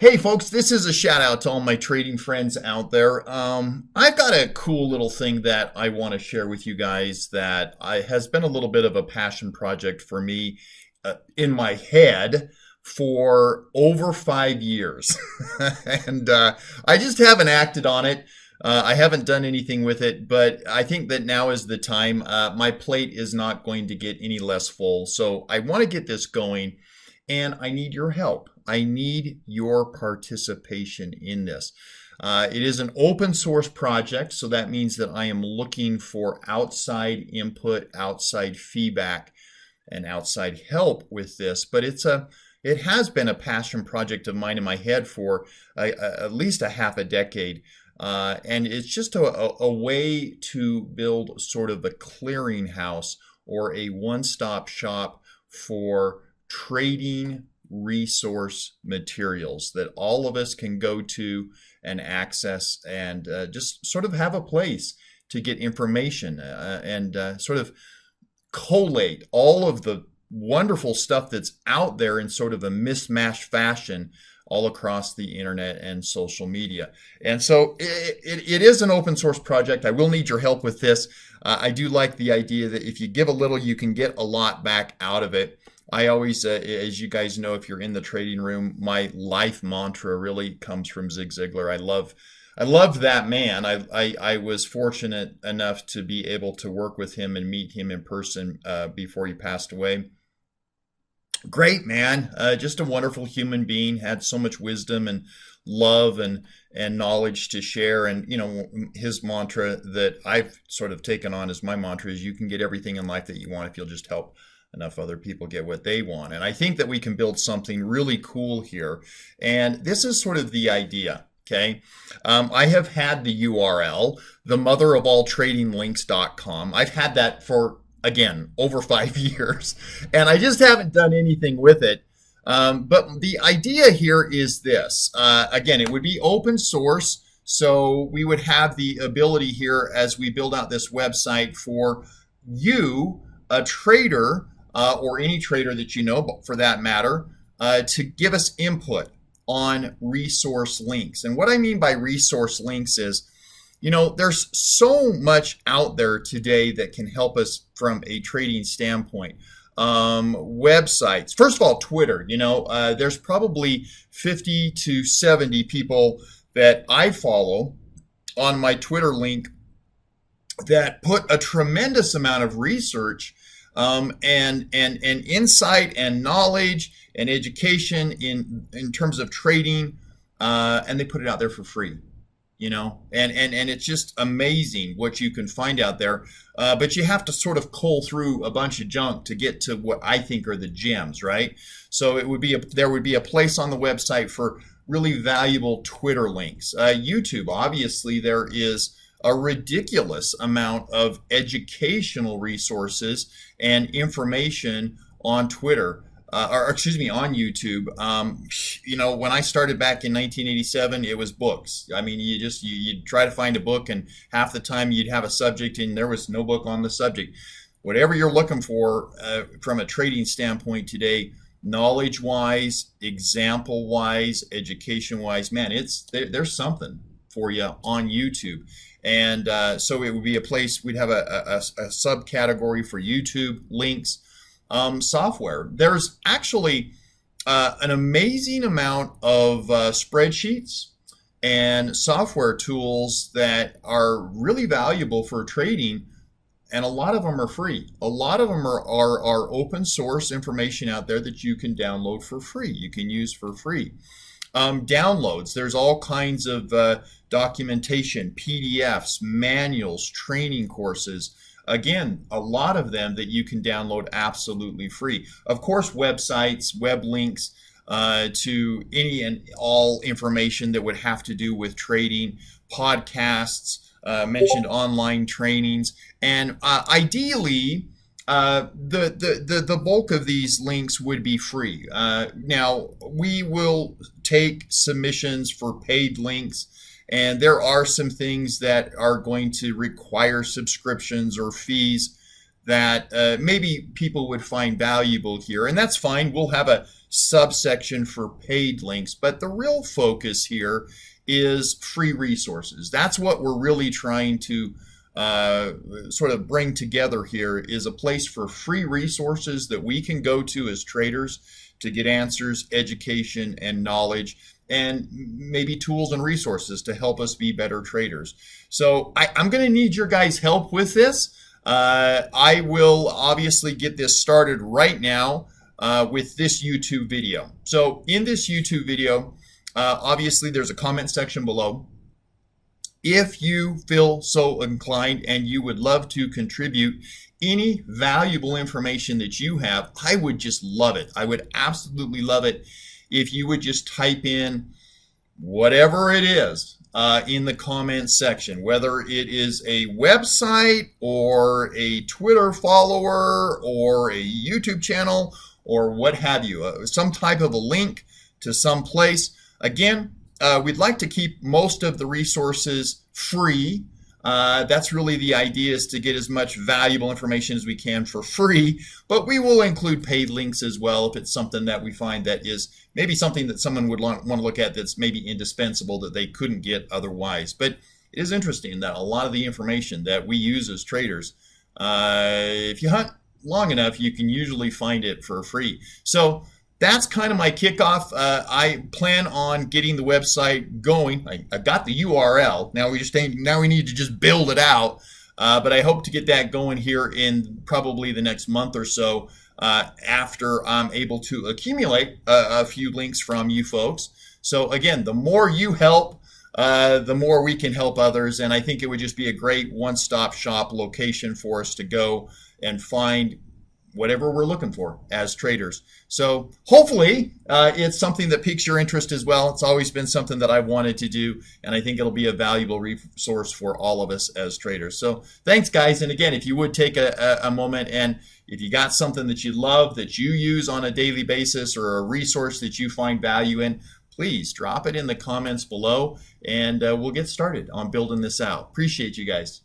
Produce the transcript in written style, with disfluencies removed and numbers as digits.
Hey folks, this is a shout out to all my trading friends out there. I've got a cool little thing that I want to share with you guys that has been a little bit of a passion project for me in my head for over 5 years. and I just haven't acted on it. I haven't done anything with it, but I think that now is the time. My plate is not going to get any less full. So I want to get this going and I need your help. I need your participation in this. It is an open source project, so that means that I am looking for outside input, outside feedback, and outside help with this. But it has been a passion project of mine in my head for at least a half a decade. And it's just a way to build sort of a clearinghouse or a one-stop shop for trading resource materials that all of us can go to and access and just sort of have a place to get information and sort of collate all of the wonderful stuff that's out there in sort of a mismatched fashion all across the internet and social media. And so it is an open source project. I will need your help with this. I do like the idea that if you give a little, you can get a lot back out of it. I always, as you guys know, if you're in the trading room, my life mantra really comes from Zig Ziglar. I love that man. I was fortunate enough to be able to work with him and meet him in person before he passed away. Great man, just a wonderful human being, had so much wisdom and love and knowledge to share. And, you know, his mantra that I've sort of taken on as my mantra is you can get everything in life that you want if you'll just help enough other people get what they want. And I think that we can build something really cool here. And this is sort of the idea. Okay. I have had the URL, the mother of all trading links.com. I've had that for, again, over 5 years, and I just haven't done anything with it. But the idea here is this. Again, it would be open source. So we would have the ability here as we build out this website for you, a trader, or any trader that you know, for that matter, to give us input on resource links. And what I mean by resource links is, you know, there's so much out there today that can help us from a trading standpoint. Websites, first of all, Twitter, you know, there's probably 50 to 70 people that I follow on my Twitter link that put a tremendous amount of research and insight and knowledge and education in terms of trading, and they put it out there for free, you know, and it's just amazing what you can find out there. But you have to sort of cull through a bunch of junk to get to what I think are the gems, right? So there would be a place on the website for really valuable Twitter links. YouTube, obviously, there is a ridiculous amount of educational resources and information on Twitter, on YouTube. You know, when I started back in 1987, it was books. I mean, you'd try to find a book, and half the time you'd have a subject, and there was no book on the subject. Whatever you're looking for from a trading standpoint today, knowledge-wise, example-wise, education-wise, man, there's something for you on YouTube. And so it would be a place, we'd have a subcategory for YouTube links. Software. There's actually an amazing amount of spreadsheets and software tools that are really valuable for trading, and a lot of them are free. A lot of them are open source information out there that you can download for free, you can use for free. Downloads, there's all kinds of documentation, PDFs, manuals, training courses. Again, a lot of them that you can download absolutely free. Of course, websites, web links to any and all information that would have to do with trading, podcasts, mentioned online trainings, and ideally, the bulk of these links would be free. Now, we will take submissions for paid links, and there are some things that are going to require subscriptions or fees that maybe people would find valuable here, and that's fine. We'll have a subsection for paid links. But the real focus here is free resources. That's what we're really trying to sort of bring together here, is a place for free resources that we can go to as traders to get answers, education, and knowledge, and maybe tools and resources to help us be better traders. So I'm going to need your guys' help with this. I will obviously get this started right now with this YouTube video. So in this YouTube video, obviously there's a comment section below. If you feel so inclined and you would love to contribute any valuable information that you have, I would just love it. I would absolutely love it if you would just type in whatever it is in the comments section, whether it is a website or a Twitter follower or a YouTube channel or what have you, some type of a link to some place. Again, we'd like to keep most of the resources free. That's really the idea, is to get as much valuable information as we can for free, but we will include paid links as well if it's something that we find that is maybe something that someone would want to look at that's maybe indispensable that they couldn't get otherwise. But it is interesting that a lot of the information that we use as traders, if you hunt long enough, you can usually find it for free. So that's kind of my kickoff. I plan on getting the website going. I got the URL. Now we need to just build it out. But I hope to get that going here in probably the next month or so, after I'm able to accumulate a few links from you folks. So again, the more you help, the more we can help others. And I think it would just be a great one-stop shop location for us to go and find whatever we're looking for as traders. So hopefully it's something that piques your interest as well. It's always been something that I wanted to do, and I think it'll be a valuable resource for all of us as traders. So thanks, guys. And again, if you would take a moment, and if you got something that you love, that you use on a daily basis, or a resource that you find value in, please drop it in the comments below, and we'll get started on building this out. Appreciate you guys.